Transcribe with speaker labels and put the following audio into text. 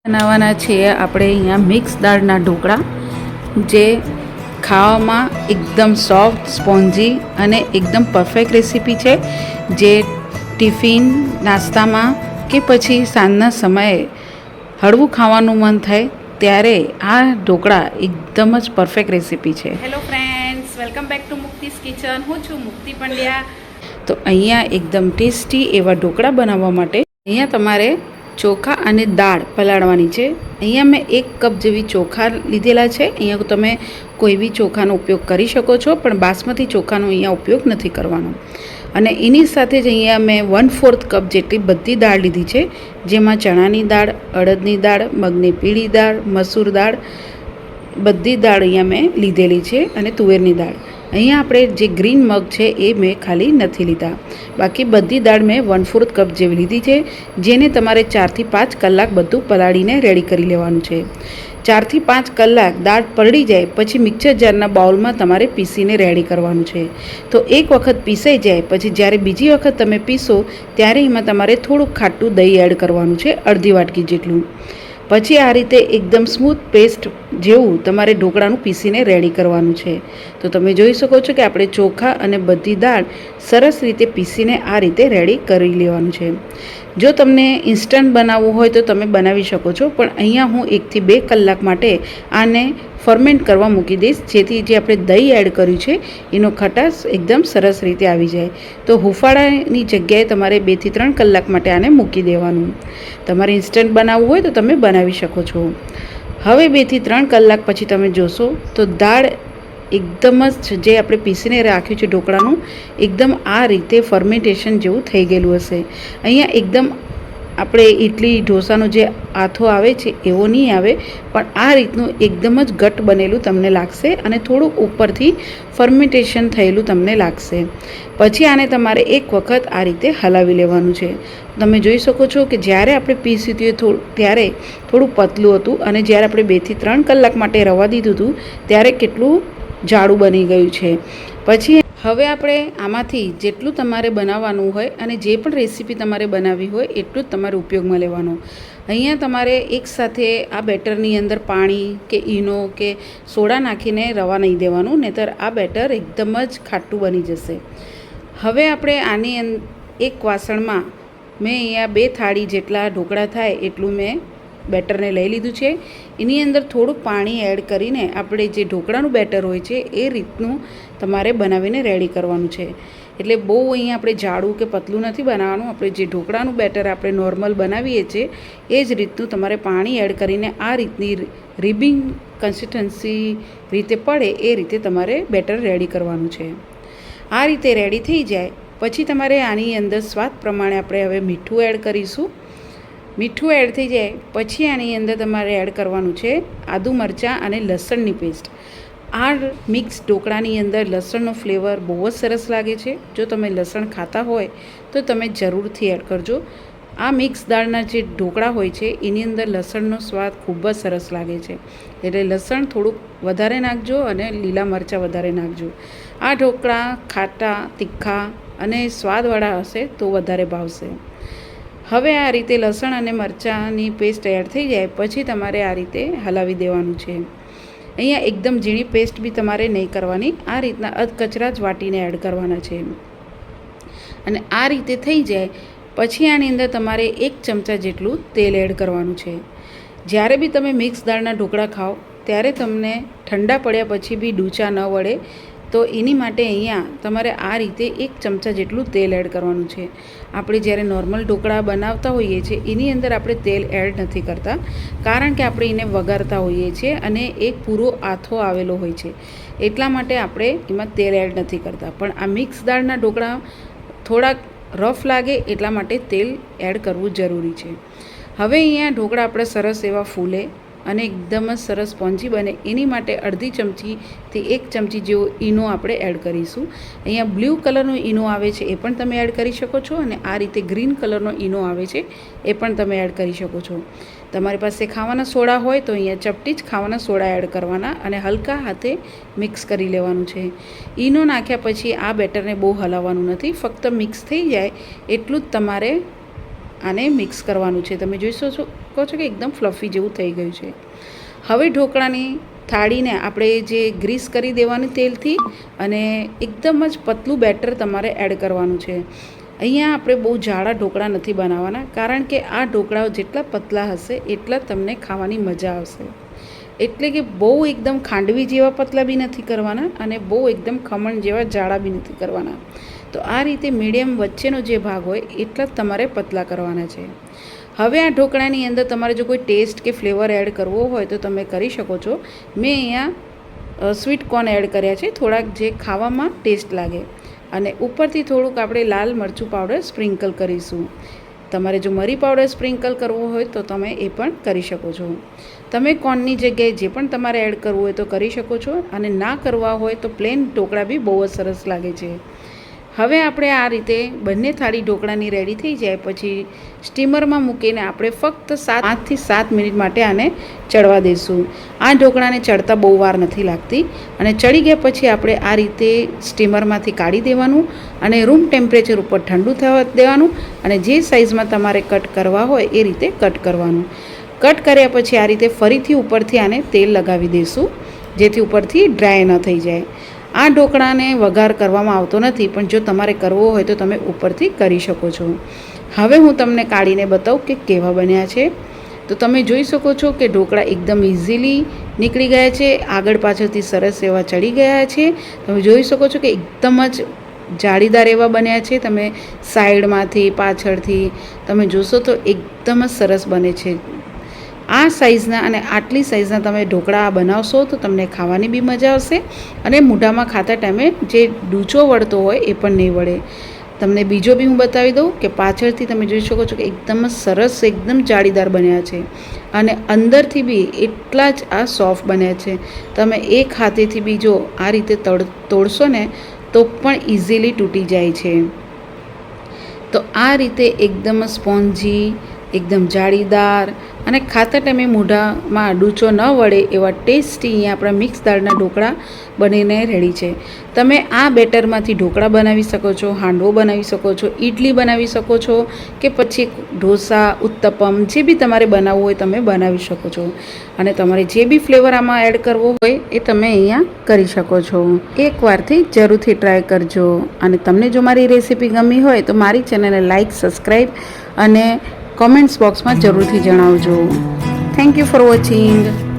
Speaker 1: બનાવવાના છીએ આપણે અહીંયા મિક્સ દાળના ઢોકળા, જે ખાવામાં એકદમ સોફ્ટ, સ્પોન્જી અને એકદમ પરફેક્ટ રેસીપી છે. જે ટિફિન, નાસ્તામાં કે પછી સાંજના સમયે હળવું ખાવાનું મન થાય ત્યારે આ ઢોકળા એકદમ જ પરફેક્ટ રેસીપી છે.
Speaker 2: Hello friends, welcome back to મુક્તિસ kitchen. હું છું મુક્તિ પંડ્યા.
Speaker 1: તો અહીંયા એકદમ ટેસ્ટી એવા ઢોકળા બનાવવા માટે અહીંયા તમારે ચોખા અને દાળ પલાળવાની છે. અહીંયા મેં 1 કપ જેવી ચોખા લીધેલા છે. અહીંયા તમે કોઈ બી ચોખાનો ઉપયોગ કરી શકો છો, પણ બાસમતી ચોખાનો અહીંયા ઉપયોગ નથી કરવાનો. અને એની સાથે જ અહીંયા મેં 1/4 કપ જેટલી બધી દાળ લીધી છે, જેમાં ચણાની દાળ, અડદની દાળ, મગની પીળી દાળ, મસૂર દાળ, બધી દાળ અહીંયા મેં લીધેલી છે, અને તુવેરની દાળ. અહીંયા આપણે જે ગ્રીન મગ છે એ મેં ખાલી નથી લીધા. બાકી બધી દાળ મેં 1/4 કપ જેવી લીધી છે, જેને તમારે 4 થી 5 કલાક બધું પલાળીને રેડી કરી લેવાનું છે. 4 થી 5 કલાક દાળ પલળી જાય પછી મિક્સર જારના બાઉલમાં તમારે પીસીને રેડી કરવાનું છે. તો એક વખત પીસાઈ જાય પછી જ્યારે બીજી વખત તમે પીસો ત્યારે એમાં તમારે થોડુંક ખાટું દહીં એડ કરવાનું છે, અડધી વાટકી જેટલું. પછી આ રીતે એકદમ સ્મૂથ પેસ્ટ જેવું તમારે ઢોકળાનું પીસીને રેડી કરવાનું છે. તો તમે જોઈ શકો છો કે આપણે ચોખા અને બધી દાળ સરસ રીતે પીસીને આ રીતે રેડી કરી લેવાનું છે. જો તમને ઇન્સ્ટન્ટ બનાવવું હોય તો તમે બનાવી શકો છો, પણ અહીંયા હું 1 થી 2 કલાક માટે આને ફર્મેન્ટ કરવા મૂકી દઈશ, જેથી જે આપણે દહીં એડ કર્યું છે એનો ખટાશ એકદમ સરસ રીતે આવી જાય. તો હુંફાળાની જગ્યાએ તમારે 2 થી 3 કલાક માટે આને મૂકી દેવાનું. તમારે ઇન્સ્ટન્ટ બનાવવું હોય તો તમે બનાવી શકો છો. હવે 2 થી 3 કલાક પછી તમે જોશો તો દાળ એકદમ જ જે આપણે પીસીને રાખ્યું છે ઢોકળાનું, એકદમ આ રીતે ફર્મેન્ટેશન જેવું થઈ ગયેલું હશે. અહીંયા એકદમ આપણે ઇડલી ઢોસાનો જે આથો આવે છે એવો નહીં આવે, પણ આ રીતનું એકદમ જ ઘટ બનેલું તમને લાગશે અને થોડુંક ઉપરથી ફર્મેન્ટેશન થયેલું તમને લાગશે. પછી આને તમારે એક વખત આ રીતે હલાવી લેવાનું છે. તમે જોઈ શકો છો કે જ્યારે આપણે પીસ્યું હતું ત્યારે થોડું પતલું હતું, અને જ્યારે આપણે 2 થી 3 કલાક માટે રવા દીધું હતું ત્યારે કેટલું જાડું બની ગયું છે. પછી હવે આપણે આમાંથી જેટલું તમારે બનાવવાનું હોય અને જે પણ રેસીપી તમારે બનાવવી હોય એટલું જ તમારે ઉપયોગમાં લેવાનું. અહીંયા તમારે એકસાથે આ બેટરની અંદર પાણી કે ઈનો કે સોડા નાખીને રવા નહીં દેવાનું, નહીંતર આ બેટર એકદમ જ ખાટું બની જશે. હવે આપણે આની એક વાસણમાં મેં અહીંયા 2 થાળી જેટલા ઢોકળા થાય એટલું મેં બેટરને લઈ લીધું છે. એની અંદર થોડુંક પાણી એડ કરીને આપણે જે ઢોકળાનું બેટર હોય છે એ રીતનું તમારે બનાવીને રેડી કરવાનું છે. એટલે બહુ અહીંયા આપણે જાડું કે પતલું નથી બનાવવાનું. આપણે જે ઢોકળાનું બેટર આપણે નોર્મલ બનાવીએ છીએ એ જ રીતનું તમારે પાણી એડ કરીને આ રીતની રિબિંગ કન્સિસ્ટન્સી રીતે પડે એ રીતે તમારે બેટર રેડી કરવાનું છે. આ રીતે રેડી થઈ જાય પછી તમારે આની અંદર સ્વાદ પ્રમાણે આપણે હવે મીઠું એડ કરીશું. મીઠું એડ થઈ જાય પછી આની અંદર તમારે એડ કરવાનું છે આદુ, મરચાં અને લસણની પેસ્ટ. આ મિક્સ ઢોકળાની અંદર લસણનો ફ્લેવર બહુ જ સરસ લાગે છે. જો તમે લસણ ખાતા હોય તો તમે જરૂરથી એડ કરજો. આ મિક્સ દાળના જે ઢોકળા હોય છે એની અંદર લસણનો સ્વાદ ખૂબ જ સરસ લાગે છે, એટલે લસણ થોડુંક વધારે નાખજો અને લીલા મરચાં વધારે નાખજો. આ ઢોકળા ખાટા, તીખા અને સ્વાદવાળા હશે તો વધારે ભાવશે. હવે આ રીતે લસણ અને મરચાંની પેસ્ટ એડ થઈ જાય પછી તમારે આ રીતે હલાવી દેવાનું છે. અહીંયા એકદમ ઝીણી પેસ્ટ બી તમારે નહીં કરવાની, આ રીતના અધકચરા જ વાટીને એડ કરવાના છે. અને આ રીતે થઈ જાય પછી આની અંદર તમારે 1 ચમચા જેટલું તેલ એડ કરવાનું છે. જ્યારે બી તમે મિક્સ દાળના ઢોકળા ખાઓ ત્યારે તમને ઠંડા પડ્યા પછી બી ડૂચા ન વળે, તો એની માટે અહીંયા તમારે આ રીતે 1 ચમચા જેટલું તેલ એડ કરવાનું છે. આપણે જ્યારે નોર્મલ ઢોકળા બનાવતા હોઈએ છીએ એની અંદર આપણે તેલ એડ નથી કરતા, કારણ કે આપણે એને વઘારતા હોઈએ છીએ અને એક પૂરો આથો આવેલો હોય છે, એટલા માટે આપણે એમાં તેલ એડ નથી કરતા. પણ આ મિક્સ દાળના ઢોકળા થોડાક રફ લાગે એટલા માટે તેલ એડ કરવું જરૂરી છે. હવે અહીંયા ઢોકળા આપણે સરસ એવા ફૂલે અને એકદમ જ સરસ સ્પોન્જી બને એની માટે અડધી ચમચીથી 1 ચમચી જેવો ઈનો આપણે એડ કરીશું. અહીંયા બ્લુ કલરનો ઈનો આવે છે એ પણ તમે એડ કરી શકો છો, અને આ રીતે ગ્રીન કલરનો ઈનો આવે છે એ પણ તમે એડ કરી શકો છો. તમારી પાસે ખાવાના સોડા હોય તો અહીંયા ચપટી જ ખાવાના સોડા એડ કરવાના અને હલકા હાથે મિક્સ કરી લેવાનું છે. ઈનો નાખ્યા પછી આ બેટરને બહુ હલાવવાનું નથી, ફક્ત મિક્સ થઈ જાય એટલું જ તમારે આને મિક્સ કરવાનું છે. તમે જોઈ શકો છો શકો છો કે એકદમ ફ્લફી જેવું થઈ ગયું છે. હવે ઢોકળાની થાળીને આપણે જે ગ્રીસ કરી દેવાની તેલથી અને એકદમ જ પતલું બેટર તમારે એડ કરવાનું છે. અહીંયા આપણે બહુ જાડા ઢોકળા નથી બનાવવાના, કારણ કે આ ઢોકળાઓ જેટલા પતલા હશે એટલા તમને ખાવાની મજા આવશે. એટલે કે બહુ એકદમ ખાંડવી જેવા પતલા બી નથી કરવાના અને બહુ એકદમ ખમણ જેવા જાડા બી નથી કરવાના. તો આ રીતે મીડિયમ વચ્ચેનો જે ભાગ હોય એટલા જ તમારે પતલા કરવાના છે. હવે આ ઢોકળાની અંદર તમારે જો કોઈ ટેસ્ટ કે ફ્લેવર એડ કરવો હોય તો તમે કરી શકો છો. મેં અહીંયા સ્વીટ કોર્ન એડ કર્યા છે, થોડાક જે ખાવામાં ટેસ્ટ લાગે, અને ઉપરથી થોડુંક આપણે લાલ મરચું પાવડર સ્પ્રિંકલ કરીશું. તમારે જો મરી પાવડર સ્પ્રિંકલ કરવો હોય તો તમે એ પણ કરી શકો છો. તમે કોર્નની જગ્યાએ જે પણ તમારે એડ કરવું હોય તો કરી શકો છો, અને ના કરવા હોય તો પ્લેન ઢોકળા બી બહુ જ સરસ લાગે છે. હવે આપણે આ રીતે બંને થાળી ઢોકળાની રેડી થઈ જાય પછી સ્ટીમરમાં મૂકીને આપણે ફક્ત 5 થી 7 મિનિટ માટે આને ચડવા દઈશું. આ ઢોકળાને ચડતા બહુ વાર નથી લાગતી, અને ચડી ગયા પછી આપણે આ રીતે સ્ટીમરમાંથી કાઢી દેવાનું અને રૂમ ટેમ્પરેચર ઉપર ઠંડુ થવા દેવાનું, અને જે સાઇઝમાં તમારે કટ કરવા હોય એ રીતે કટ કરવાનું. કટ કર્યા પછી આ રીતે ફરીથી ઉપરથી આને તેલ લગાવી દઈશું, જેથી ઉપરથી ડ્રાય ન થઈ જાય. આ ઢોકળાને વઘાર કરવામાં આવતો નથી, પણ જો તમારે કરવો હોય તો તમે ઉપરથી કરી શકો છો. હવે હું તમને કાઢીને બતાવું કે કેવા બન્યા છે. તો તમે જોઈ શકો છો કે ઢોકળા એકદમ ઇઝીલી નીકળી ગયા છે, આગળ પાછળથી સરસ એવા ચડી ગયા છે. તમે જોઈ શકો છો કે એકદમ જ જાળીદાર એવા બન્યા છે. તમે સાઈડમાંથી પાછળથી તમે જોશો તો એકદમ જ સરસ બને છે. આ સાઇઝના અને આટલી સાઇઝના તમે ઢોકળા બનાવશો તો તમને ખાવાની બી મજા આવશે, અને મોઢામાં ખાતા ટાઈમે જે ડૂચો વળતો હોય એ પણ નહીં વળે. તમને બીજો બી હું બતાવી દઉં કે પાછળથી તમે જોઈ શકો છો કે એકદમ સરસ એકદમ જાળીદાર બન્યા છે, અને અંદરથી બી એટલા જ આ સોફ્ટ બન્યા છે. તમે એક હાથેથી બી જો આ રીતે તોડશો ને તો પણ ઇઝીલી તૂટી જાય છે. તો આ રીતે એકદમ સ્પોન્જી, એકદમ જાળીદાર અને ખાતા ટાઈમે મોઢામાં ડૂચો ન વળે એવા ટેસ્ટી અહીંયા આપણા મિક્સ દાળના ઢોકળા બનીને રેડી છે. તમે આ બેટરમાંથી ઢોકળા બનાવી શકો છો, હાંડવો બનાવી શકો છો, ઇડલી બનાવી શકો છો, કે પછી ઢોસા, ઉત્તપમ જે બી તમારે બનાવવું હોય તમે બનાવી શકો છો. અને તમારે જે બી ફ્લેવર આમાં એડ કરવો હોય એ તમે અહીંયા કરી શકો છો. એકવારથી જરૂરથી ટ્રાય કરજો. અને તમને જો મારી રેસીપી ગમી હોય તો મારી ચેનલને લાઇક, સબસ્ક્રાઈબ અને કોમેન્ટ્સ બોક્સમાં જરૂરથી જણાવજો. Thank you for watching.